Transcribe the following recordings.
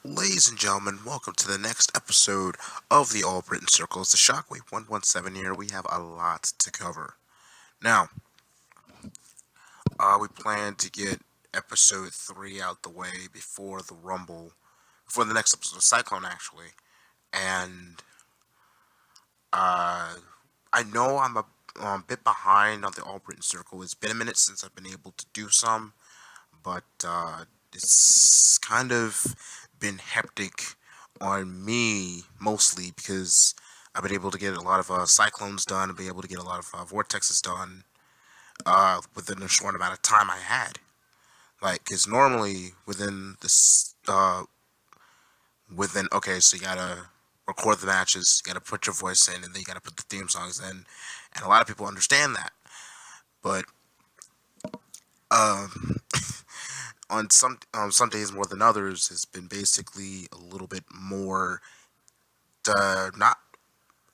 Ladies and gentlemen, welcome to the next episode of the Albritton Circle. It's the Shockwave 117 here. We have a lot to cover. Now, we plan to get episode 3 out the way before the Rumble, before the next episode of Cyclone, actually. And uh, I know I'm a bit behind on the Albritton Circle. It's been a minute since I've been able to do some, but it's kind of been hectic on me mostly because I've been able to get a lot of cyclones done. I've been able to get a lot of vortexes done within a short amount of time I had. Like, because normally within this, okay, so you gotta record the matches, you gotta put your voice in, and then you gotta put the theme songs in, and a lot of people understand that. But um, on some days more than others, has been basically a little bit more not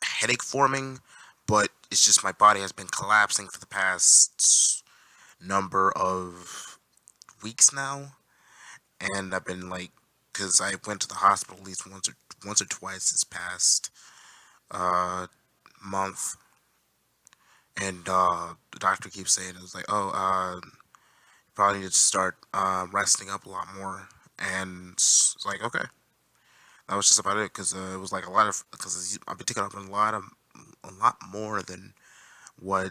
headache forming, but it's just my body has been collapsing for the past number of weeks now, and I've been like, because I went to the hospital at least once or twice this past uh, month, and the doctor keeps saying it was like, oh, you probably need to start resting up a lot more, and it's like, okay, that was just about it because it was like a lot of because I've been taking up a lot more than what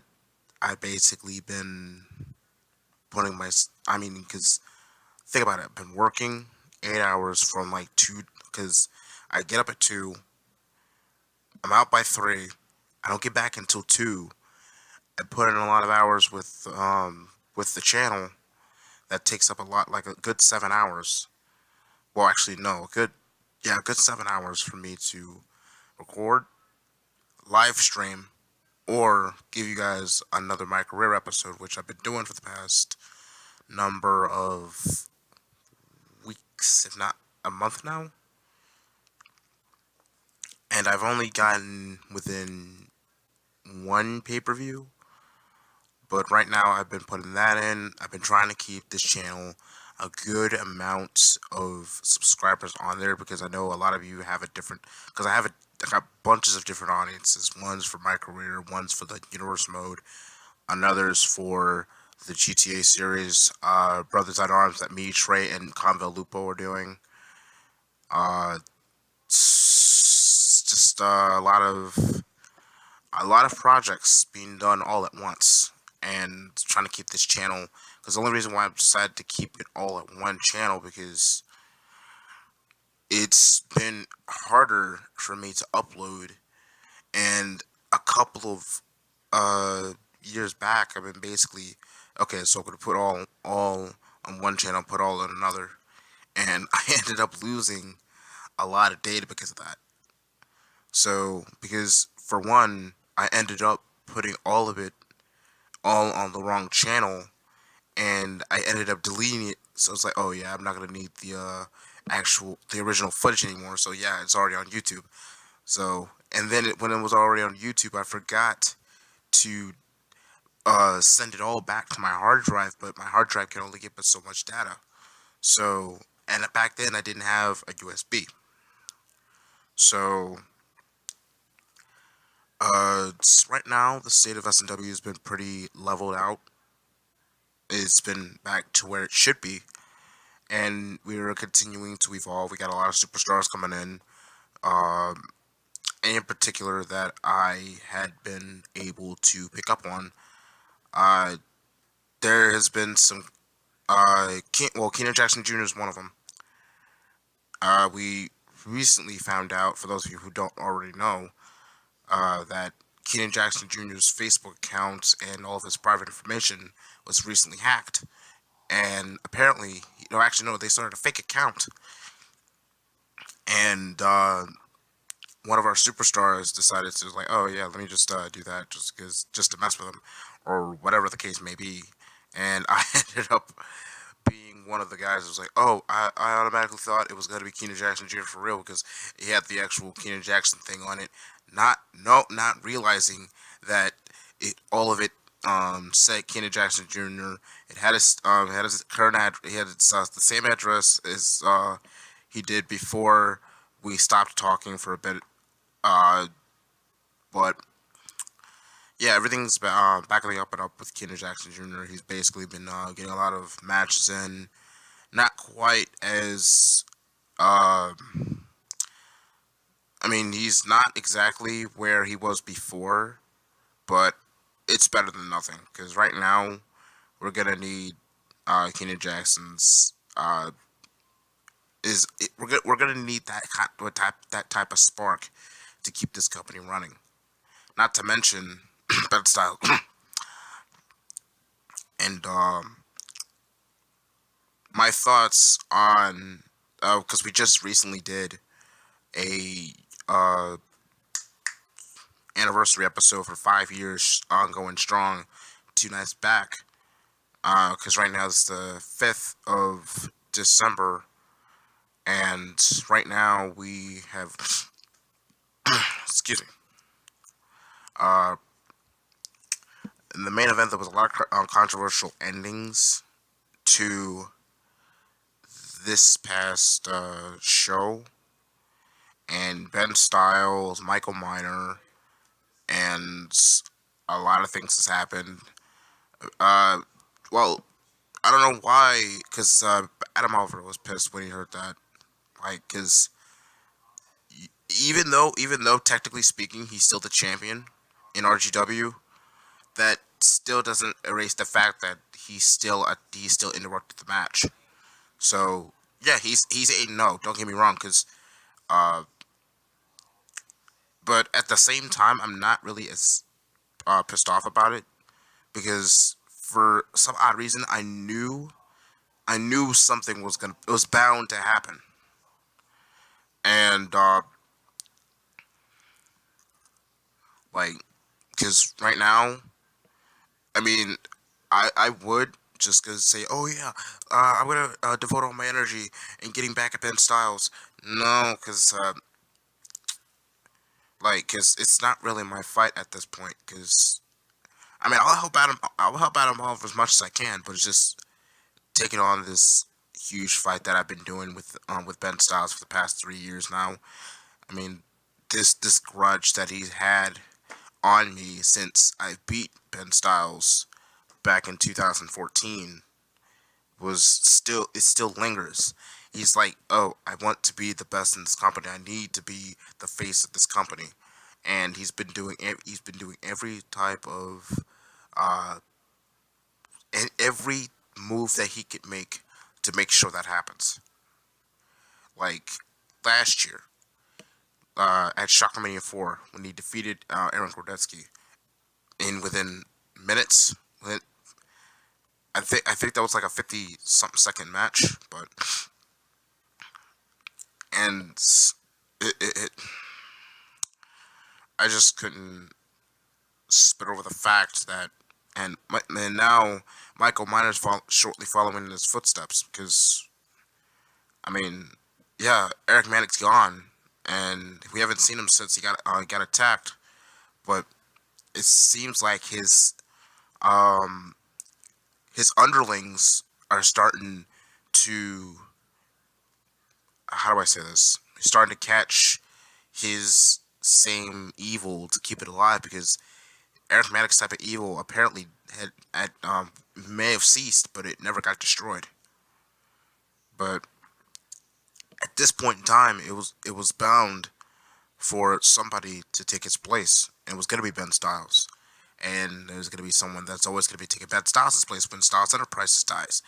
I basically been putting my. I mean, because think about it, I've been working 8 hours from like 2 because I get up at 2, I'm out by 3, I don't get back until 2. I put in a lot of hours with the channel that takes up a lot, like a good 7 hours. Well, actually, no, a good 7 hours for me to record, live stream, or give you guys another my career episode, which I've been doing for the past number of weeks, if not a month now. And I've only gotten within one pay per view, but right now I've been putting that in. I've been trying to keep this channel a good amount of subscribers on there because I know a lot of you have a different. Because I got bunches of different audiences. One's for my career, one's for the universe mode, another's for the GTA series, Brothers at Arms that me, Trey, and Convel Lupo are doing. Uh, it's just a lot of projects being done all at once, and trying to keep this channel. Because the only reason why I've decided to keep it all at one channel because it's been harder for me to upload, and a couple of years back, I've been basically okay. So I'm gonna put all on one channel, put all on another, and I ended up losing a lot of data because of that. So because for one, I ended up putting all of it all on the wrong channel, and I ended up deleting it. So it's like, oh yeah, I'm not gonna need the original footage anymore. So yeah, it's already on YouTube. So and then when it was already on YouTube, I forgot to send it all back to my hard drive, but my hard drive can only give us so much data. So, and back then I didn't have a USB. So, right now the state of SNW has been pretty leveled out. It's been back to where it should be, and we are continuing to evolve. We got a lot of superstars coming in. Um, in particular, that I had been able to pick up on. Uh, there has been some. Keenan Jackson Jr. is one of them. We recently found out, for those of you who don't already know, that Keenan Jackson Jr.'s Facebook account and all of his private information was recently hacked. And apparently, actually, no, they started a fake account. And one of our superstars decided to, like, oh, yeah, let me just do that just to mess with him, or whatever the case may be. And I ended up being one of the guys who was like, oh, I automatically thought it was going to be Keenan Jackson Jr. for real because he had the actual Keenan Jackson thing on it. Not realizing that all of it said Keenan Jackson Jr. It had his current he had the same address as he did before we stopped talking for a bit. Uh, but yeah, everything's back on the up and up with Keenan Jackson Jr. He's basically been getting a lot of matches in, not quite as. Uh, I mean, he's not exactly where he was before, but it's better than nothing. Because right now, we're gonna need Keenan Jackson's we're gonna need that type of spark to keep this company running. Not to mention Ben Style and my thoughts on because we just recently did a uh, anniversary episode for 5 years ongoing strong 2 nights back because right now it's the 5th of December and right now we have excuse me uh, in the main event there was a lot of controversial endings to this past show and Ben Styles, Michael Miner, and a lot of things has happened. Uh, well, I don't know why, because Adam Oliver was pissed when he heard that. Like, because even though technically speaking he's still the champion in RGW, that still doesn't erase the fact that he's still interrupted the match. So yeah, he's 8-0. Don't get me wrong, because uh, but at the same time, I'm not really as pissed off about it because for some odd reason, I knew something was gonna it was bound to happen, and like because right now, I mean, I would just gonna say, oh yeah, I'm gonna devote all my energy in getting back at Ben Styles. No, because it's not really my fight at this point. Because I mean, I'll help Adam Oliver as much as I can, but it's just taking on this huge fight that I've been doing with Ben Styles for the past 3 years now. I mean, this grudge that he's had on me since I beat Ben Styles back in 2014 was still it still lingers. He's like, oh, I want to be the best in this company. I need to be the face of this company, and he's been doing every type of uh, every move that he could make to make sure that happens. Like last year at Shockermania 4 when he defeated Aaron Gordetsky in within minutes. I think that was like a 50 something second match, but and it I just couldn't spit over the fact that and now Michael Miner's shortly following in his footsteps because I mean yeah Eric Manic's gone and we haven't seen him since he got attacked, but it seems like um his underlings are starting to how do I say this? He's starting to catch his same evil to keep it alive because arithmetic's type of evil apparently may have ceased, but it never got destroyed. But at this point in time, it was bound for somebody to take its place, and it was going to be Ben Styles. And there's going to be someone that's always going to be taking Ben Styles' place when Styles Enterprises dies.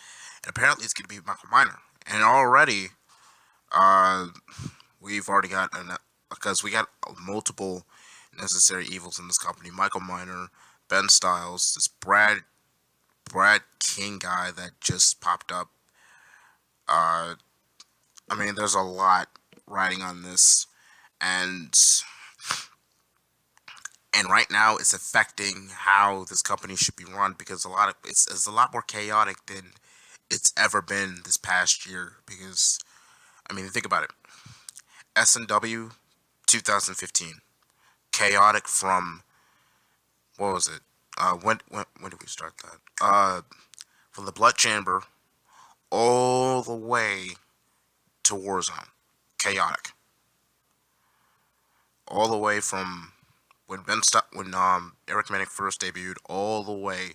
And apparently it's going to be Michael Miner. And already, uh, we've already got because we got multiple necessary evils in this company. Michael Miner, Ben Styles, this Brad King guy that just popped up. Uh, I mean, there's a lot riding on this, and right now it's affecting how this company should be run because it's a lot more chaotic than it's ever been this past year. Because I mean, think about it. SNW 2015, chaotic from what was it? When did we start that? From the Blood Chamber all the way to Warzone. chaotic. All the way from when Eric Manic first debuted, all the way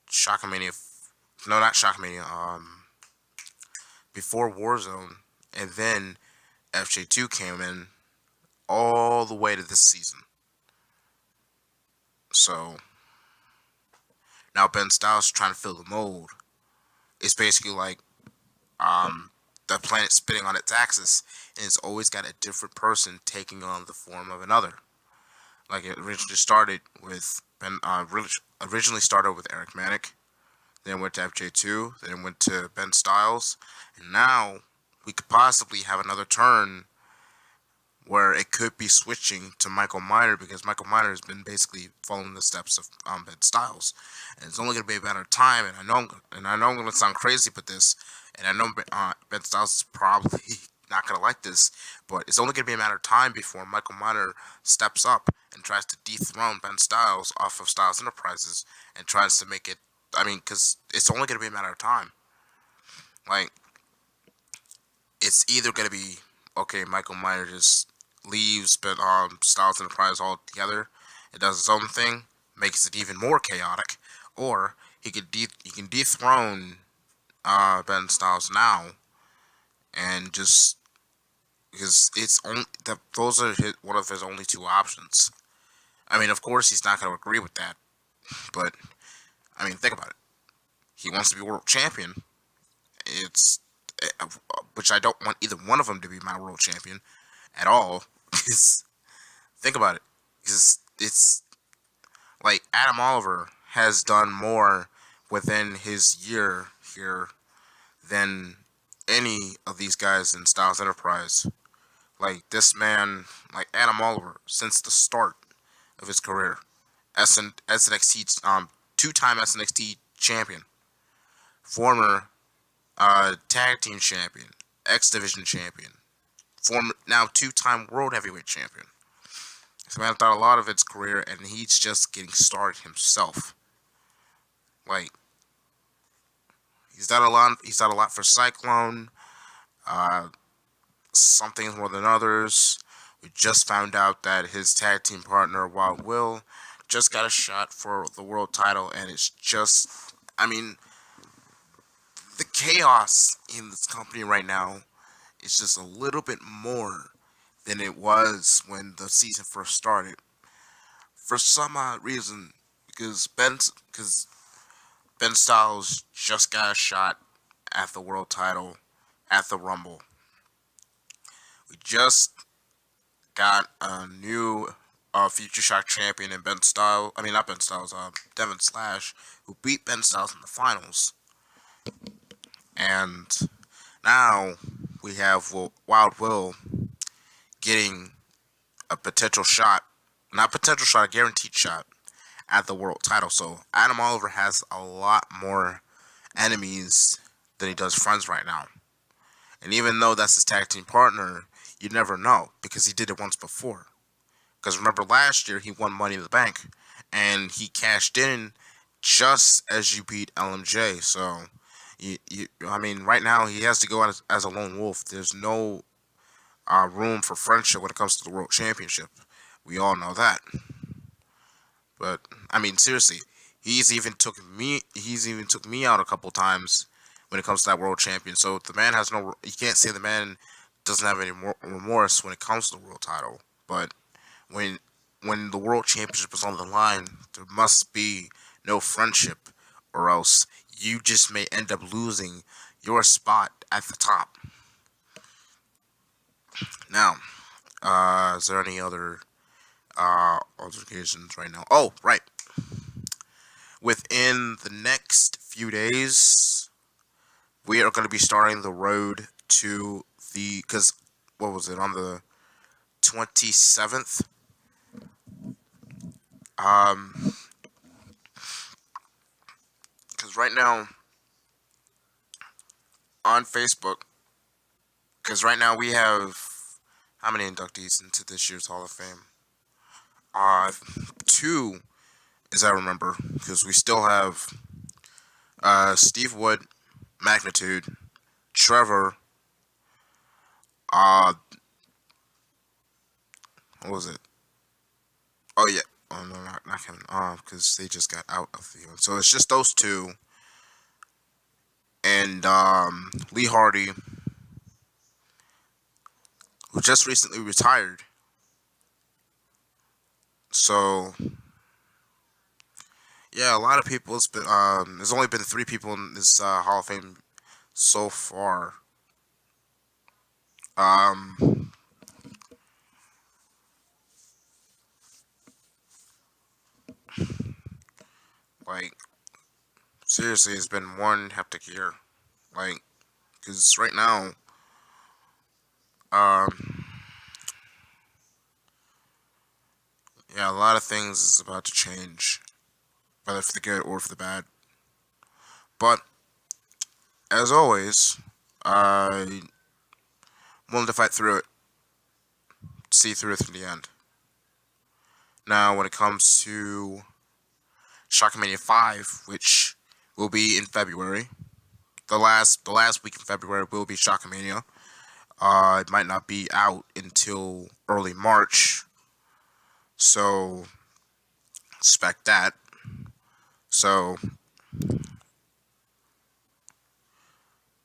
Shockamania, no, not Shockamania, before Warzone, and then FJ2 came in, all the way to this season. So now Ben Styles trying to fill the mold. It's basically like the planet spinning on its axis, and it's always got a different person taking on the form of another. Like it originally started with originally started with Eric Manic, then went to FJ2, then went to Ben Styles, and now we could possibly have another turn where it could be switching to Michael Miner, because Michael Miner has been basically following the steps of Ben Styles, and it's only going to be a matter of time. And I know I'm going to sound crazy with this, and I know Ben Styles is probably not going to like this, but it's only going to be a matter of time before Michael Miner steps up and tries to dethrone Ben Styles off of Styles Enterprises and tries to make it. I mean, because it's only going to be a matter of time. Like, it's either going to be, okay, Michael Miner just leaves Styles Enterprise altogether, it does its own thing, makes it even more chaotic, or he can dethrone Ben Styles now, and just because it's only that those are one of his only two options. I mean, of course, he's not going to agree with that, but I mean, think about it. He wants to be world champion. It's which I don't want either one of them to be my world champion at all. Because think about it. Because it's like Adam Oliver has done more within his year here than any of these guys in Styles Enterprise. Like this man, like Adam Oliver, since the start of his career, SNXT, two-time SNXT champion, former tag team champion, X Division champion, former now two-time world heavyweight champion. This man thought a lot of his career, and he's just getting started himself. Like he's done a lot. He's done a lot for Cyclone. Some things more than others. We just found out that his tag team partner, Wild Will, just got a shot for the world title, and it's just, I mean, the chaos in this company right now is just a little bit more than it was when the season first started. For some odd reason, because Ben Styles just got a shot at the world title at the Rumble. We just got a new Future Shock champion in Ben Styles. I mean, not Ben Styles. Devin Slash, who beat Ben Styles in the finals. And now we have Wild Will getting a potential shot, not potential shot, a guaranteed shot at the world title. So Adam Oliver has a lot more enemies than he does friends right now. And even though that's his tag team partner, you never know, because he did it once before. Because remember last year he won Money in the Bank, and he cashed in just as you beat LMJ. So, I mean, right now he has to go out as a lone wolf. There's no room for friendship when it comes to the World Championship. We all know that. But I mean, seriously, he's even took me out a couple times when it comes to that World Champion. So the man has no. You can't say the man doesn't have any remorse when it comes to the world title. But when the World Championship is on the line, there must be no friendship, or else you just may end up losing your spot at the top. Now, is there any other altercations right now? Oh, right. Within the next few days, we are going to be starting the road to the, because, what was it, on the 27th? Because right now, on Facebook, because right now we have, how many inductees into this year's Hall of Fame? 2, as I remember, because we still have Steve Wood, Magnitude, Trevor, What was it? Oh yeah. Oh no, not Kevin. Because they just got out of the union. So it's just those two, and Lee Hardy, who just recently retired. So yeah, a lot of people. It's been there's only been three people in this Hall of Fame so far. Um, like seriously, it's been one hectic year. Like, because right now, um, yeah, a lot of things is about to change, whether for the good or for the bad. But as always, I'm willing to fight through it, see through it to the end. Now, when it comes to Shockmania 5, which will be in February, the last week in February will be Shockmania. It might not be out until early March, so expect that. So,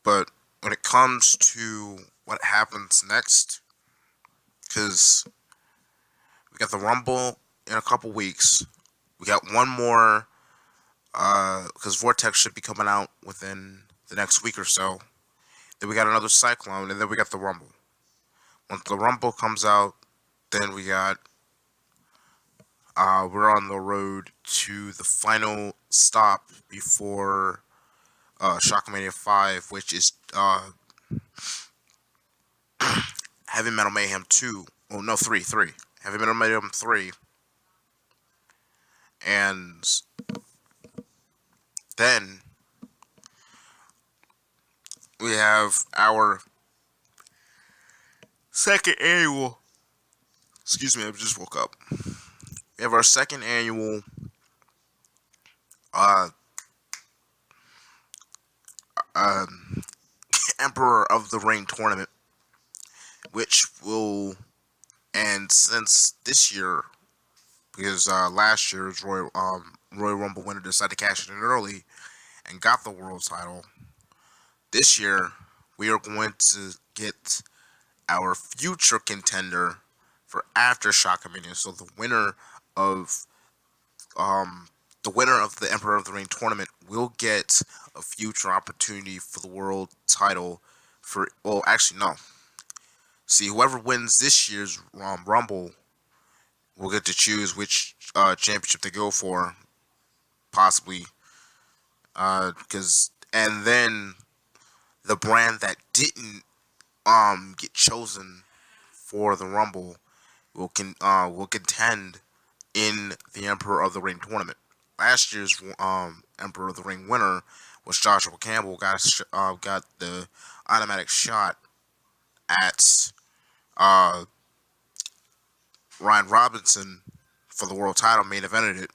but when it comes to what happens next, because we got the Rumble in a couple weeks, we got one more, because Vortex should be coming out within the next week or so. Then we got another Cyclone, and then we got the Rumble. Once the Rumble comes out, then we're on the road to the final stop before Shockmania 5, which is Heavy Metal Mayhem 2. Oh, no, 3. Heavy Metal Mayhem 3. And then we have our second annual. Excuse me, I just woke up. We have our second annual uh, um, Emperor of the Ring tournament, which will end since this year, because last year's Royal Rumble winner decided to cash it in early and got the world title. This year, we are going to get our future contender for after Shockamania. So of um, the winner of the Emperor of the Ring tournament will get a future opportunity for the world title. For well, actually no. See, whoever wins this year's Rumble will get to choose which championship they go for, possibly. Because and then the brand that didn't get chosen for the Rumble will contend in the Emperor of the Ring tournament. Last year's Emperor of the Ring winner was Joshua Campbell. Got the automatic shot at uh, Ryan Robinson for the world title, main evented it.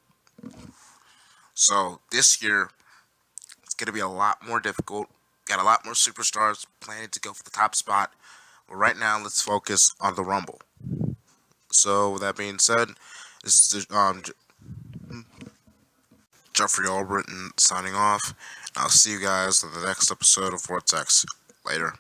So this year it's going to be a lot more difficult. Got a lot more superstars planning to go for the top spot. But right now, let's focus on the Rumble. So with that being said, this is Jeffrey Albritton signing off. I'll see you guys in the next episode of Vortex. Later.